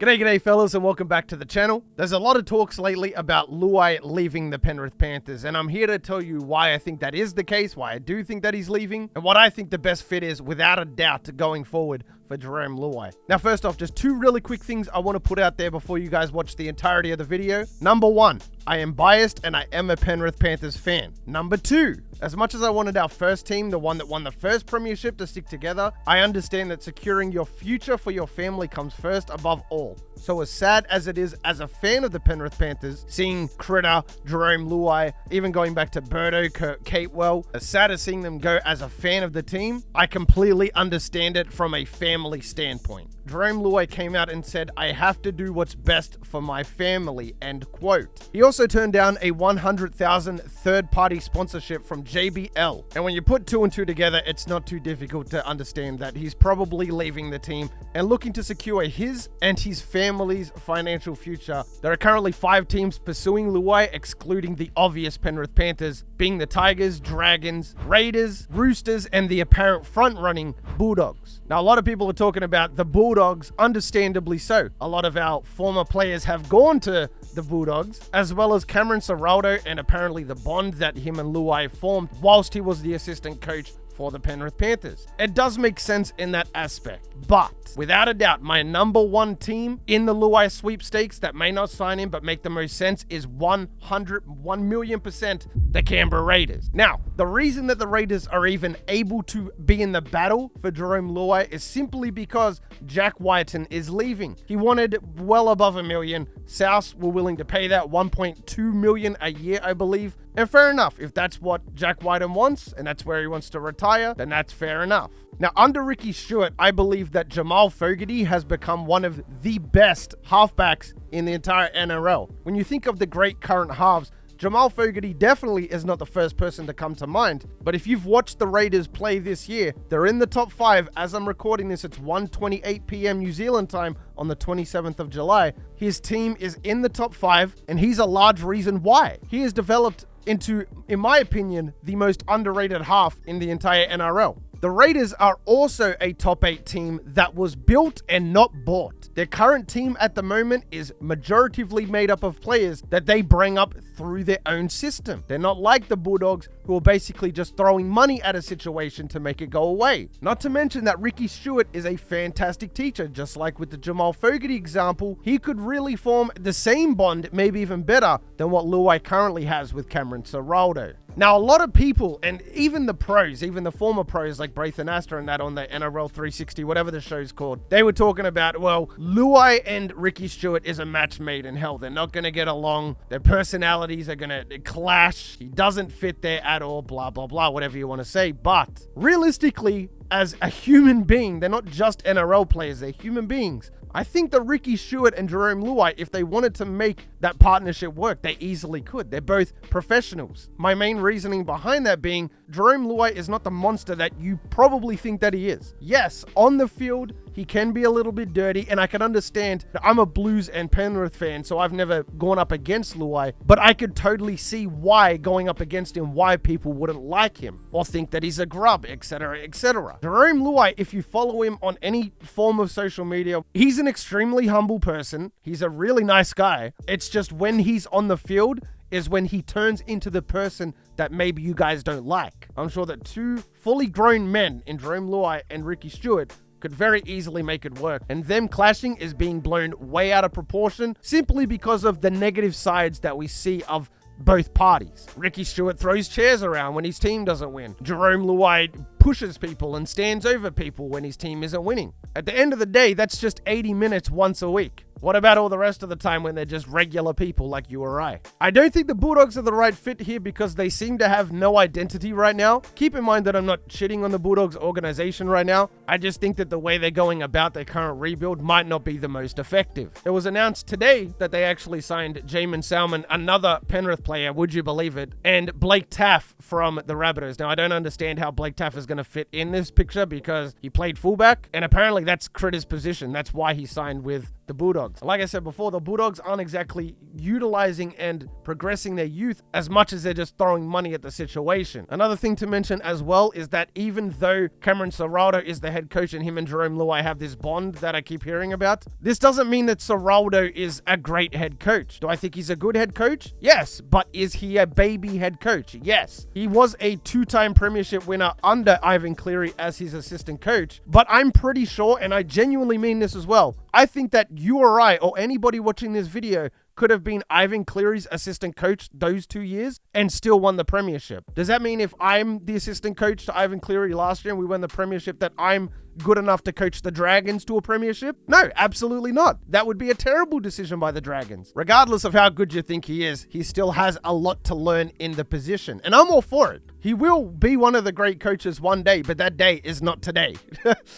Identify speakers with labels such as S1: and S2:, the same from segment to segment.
S1: G'day fellas, and welcome back to the channel. There's a lot of talks lately about Luai leaving the Penrith Panthers, and I'm here to tell you why I think that is the case, why I do think that he's leaving, and what I think the best fit is without a doubt going forward for Jarome Luai. Now first off, just two really quick things I want to put out there before you guys watch the entirety of the video. Number one, I am biased and I am a Penrith Panthers fan. Number two, as much as I wanted our first team, the one that won the first premiership, to stick together, I understand that securing your future for your family comes first above all. So as sad as it is as a fan of the Penrith Panthers, seeing Critter, Jarome Luai, even going back to Birdo, Kurt Capewell, as sad as seeing them go as a fan of the team, I completely understand it from a family standpoint. Jerome Luai came out and said, "I have to do what's best for my family," end quote. He also turned down a $100,000 third-party sponsorship from JBL. And when you put two and two together, it's not too difficult to understand that he's probably leaving the team and looking to secure his and his family's financial future. There are currently 5 teams pursuing Luai, excluding the obvious Penrith Panthers, being the Tigers, Dragons, Raiders, Roosters, and the apparent front-running Bulldogs. Now, a lot of people are talking about the Bulldogs, understandably so. A lot of our former players have gone to the Bulldogs, as well as Cameron Ciraldo, and apparently the bond that him and Luai formed whilst he was the assistant coach for the Penrith Panthers. It does make sense in that aspect, but without a doubt, my number one team in the Luai sweepstakes that may not sign him but make the most sense is 1,000,000% the Canberra Raiders. Now, the reason that the Raiders are even able to be in the battle for Jarome Luai is simply because Jack Wighton is leaving. He wanted well above $1 million. South were willing to pay that, $1.2 million a year, I believe. And fair enough, if that's what Jack Wighton wants and that's where he wants to retire, then that's fair enough. Now, under Ricky Stuart, I believe that Jamal Fogarty has become one of the best halfbacks in the entire NRL. When you think of the great current halves, Jamal Fogarty definitely is not the first person to come to mind, but if you've watched the Raiders play this year, they're in the top 5. As I'm recording this, it's 1:28 p.m. New Zealand time on the 27th of July. His team is in the top 5, and he's a large reason why. He has developed into, in my opinion, the most underrated half in the entire NRL. The Raiders are also a top 8 team that was built and not bought. Their current team at the moment is majoritively made up of players that they bring up through their own system. They're not like the Bulldogs, who are basically just throwing money at a situation to make it go away. Not to mention that Ricky Stuart is a fantastic teacher. Just like with the Jamal Fogarty example, he could really form the same bond, maybe even better, than what Luai currently has with Cameron Ciraldo. Now, a lot of people, and even the pros, even the former pros like Braithen Astor and that on the NRL 360, whatever the show's called, they were talking about, well, Luai and Ricky Stuart is a match made in hell. They're not going to get along. Their personalities are going to clash. He doesn't fit there at all, blah, blah, blah, whatever you want to say. But realistically, as a human being, they're not just NRL players, they're human beings. I think that Ricky Stuart and Jarome Luai, if they wanted to make that partnership work, they easily could. They're both professionals. My main reasoning behind that being, Jarome Luai is not the monster that you probably think that he is. Yes, on the field, he can be a little bit dirty, and I can understand that I'm a Blues and Penrith fan, so I've never gone up against Luai, but I could totally see why going up against him, why people wouldn't like him or think that he's a grub, etc., etc. Jarome Luai, if you follow him on any form of social media, he's an extremely humble person. He's a really nice guy. It's just when he's on the field is when he turns into the person that maybe you guys don't like. I'm sure that two fully grown men in Jarome Luai and Ricky Stuart could very easily make it work, and them clashing is being blown way out of proportion simply because of the negative sides that we see of both parties. Ricky Stuart throws chairs around when his team doesn't win. Jarome Luai pushes people and stands over people when his team isn't winning. At the end of the day, that's just 80 minutes once a week. What about all the rest of the time when they're just regular people like you or I? I don't think the Bulldogs are the right fit here because they seem to have no identity right now. Keep in mind that I'm not shitting on the Bulldogs organization right now. I just think that the way they're going about their current rebuild might not be the most effective. It was announced today that they actually signed Jamin Salmon, another Penrith player, would you believe it, and Blake Taaffe from the Rabbitohs. Now, I don't understand how Blake Taaffe is going going to fit in this picture because he played fullback, and apparently that's Critter's position. That's why he signed with the Bulldogs. Like I said before, the Bulldogs aren't exactly utilizing and progressing their youth as much as they're just throwing money at the situation. Another thing to mention as well is that even though Cameron Ciraldo is the head coach and him and Jerome Luai have this bond that I keep hearing about, this doesn't mean that Ciraldo is a great head coach. Do I think he's a good head coach? Yes. But is he a baby head coach? Yes. He was a 2-time premiership winner under Ivan Cleary as his assistant coach, but I'm pretty sure, and I genuinely mean this as well, I think that you or I or anybody watching this video could have been Ivan Cleary's assistant coach those 2 years and still won the premiership. Does that mean if I'm the assistant coach to Ivan Cleary last year and we won the premiership that I'm good enough to coach the Dragons to a premiership? No, absolutely not. That would be a terrible decision by the Dragons. Regardless of how good you think he is, he still has a lot to learn in the position, and I'm all for it. He will be one of the great coaches one day, but that day is not today.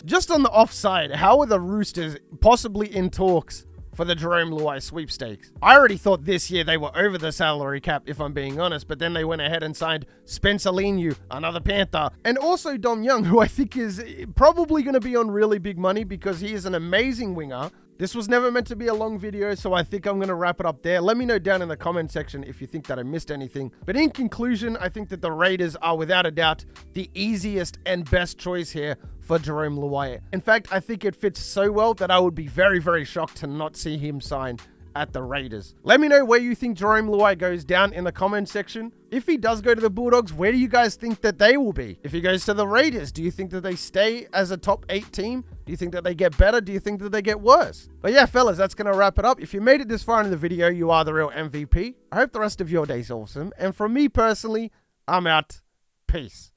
S1: Just on the offside, how are the Roosters possibly in talks for the Jerome Luai sweepstakes? I already thought this year they were over the salary cap, if I'm being honest, but then they went ahead and signed Spencer Leniu, another Panther, and also Dom Young, who I think is probably going to be on really big money because he is an amazing winger. This was never meant to be a long video, so I think I'm going to wrap it up there. Let me know down in the comment section if you think that I missed anything. But in conclusion, I think that the Raiders are without a doubt the easiest and best choice here for Jarome Luai. In fact, I think it fits so well that I would be very, very shocked to not see him sign at the Raiders. Let me know where you think Jarome Luai goes down in the comment section. If he does go to the Bulldogs, where do you guys think that they will be? If he goes to the Raiders, do you think that they stay as a top 8 team? Do you think that they get better? Do you think that they get worse? But yeah, fellas, that's going to wrap it up. If you made it this far in the video, you are the real MVP. I hope the rest of your day's awesome. And from me personally, I'm out. Peace.